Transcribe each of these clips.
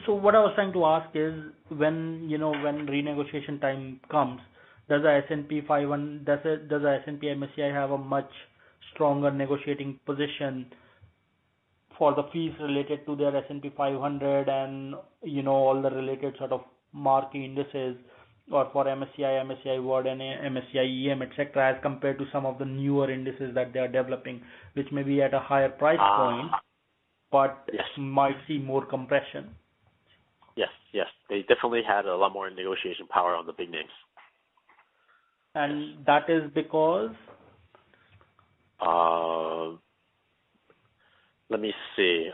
So what I was trying to ask is when, when renegotiation time comes, does the S&P 500, does the S&P MSCI have a much stronger negotiating position for the fees related to their S&P 500 and, all the related sort of marquee indices, or for MSCI World and MSCI EM, etc., as compared to some of the newer indices that they are developing, which may be at a higher price point, but Yes. might see more compression? Yes. They definitely had a lot more negotiation power on the big names. And that is because? Let me see.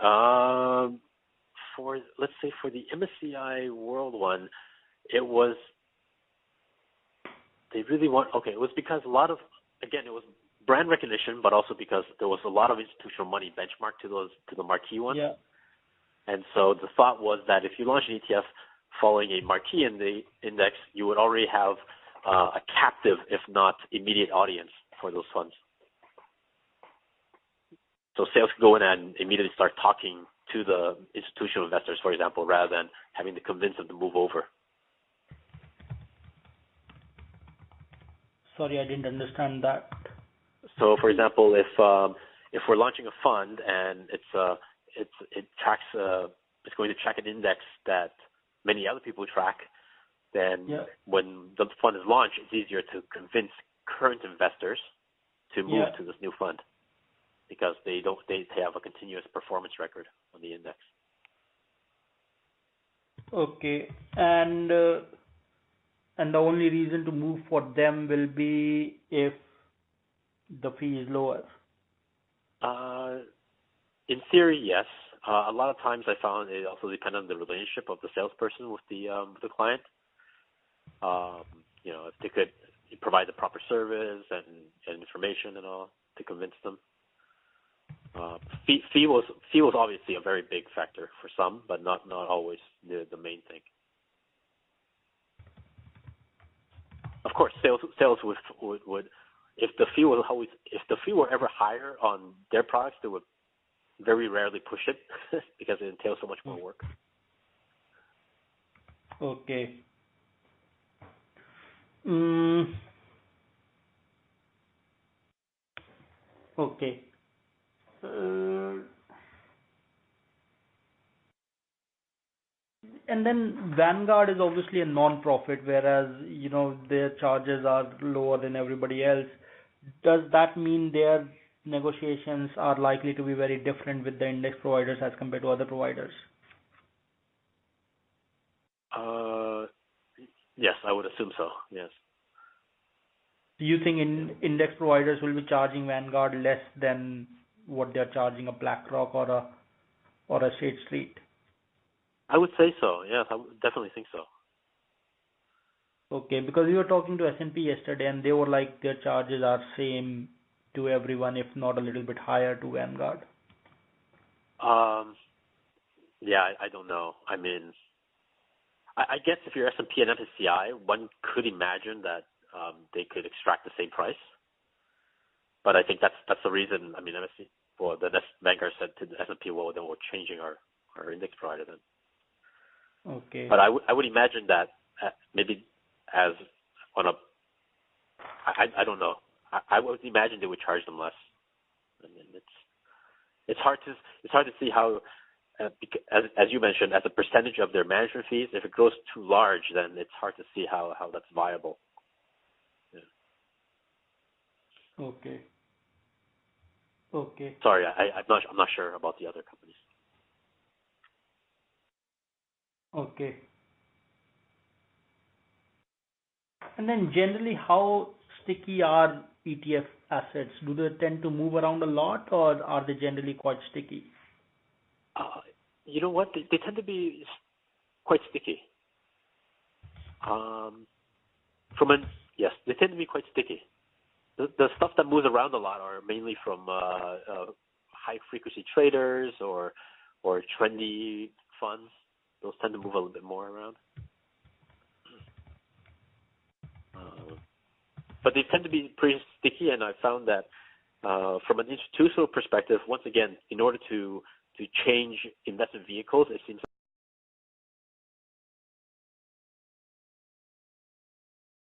Let's say for the MSCI World one, it was because a lot of, again, it was brand recognition, but also because there was a lot of institutional money benchmarked to the marquee ones. Yeah. And so the thought was that if you launch an ETF following a marquee in the index, you would already have a captive, if not immediate audience for those funds. So sales could go in and immediately start talking to the institutional investors, for example, rather than having to convince them to move over. Sorry, I didn't understand that. So, for example, if we're launching a fund and it's going to track an index that many other people track, then when the fund is launched, it's easier to convince current investors to move to this new fund because they have a continuous performance record on the index. Okay, and the only reason to move for them will be if the fee is lower. In theory, yes. A lot of times I found it also depends on the relationship of the salesperson with the client. If they could provide the proper service and information and all to convince them. Fee was obviously a very big factor for some, but not always the main thing. Of course, sales would if the fee were ever higher on their products, they would very rarely push it because it entails so much more work. Okay. Okay. And then Vanguard is obviously a non-profit, whereas their charges are lower than everybody else. Does that mean their negotiations are likely to be very different with the index providers as compared to other providers? Yes, I would assume so. Yes. Do you think index providers will be charging Vanguard less than what they're charging a BlackRock or a State Street? I would say so. Yes, I would definitely think so. Okay, because we were talking to S&P yesterday, and they were like their charges are same to everyone, if not a little bit higher to Vanguard. Yeah, I don't know. I mean, I guess if you're S&P and MSCI, one could imagine that they could extract the same price. But I think that's the reason. I mean, Vanguard said to the S&P, well, then we're changing our index provider then. Okay. But I would imagine that maybe as on a, I don't know. I would imagine they would charge them less. I mean, it's hard to see how, as you mentioned, as a percentage of their management fees, if it grows too large, then it's hard to see how that's viable. Yeah. Okay. Sorry, I'm not sure about the other companies. Okay. And then generally, how sticky are ETF assets? Do they tend to move around a lot, or are they generally quite sticky? You know what? They tend to be quite sticky. Yes, they tend to be quite sticky. The stuff that moves around a lot are mainly from high frequency traders or trendy funds. Those tend to move a little bit more around. But they tend to be pretty sticky, and I found that from an institutional perspective, once again, in order to change investment vehicles, it seems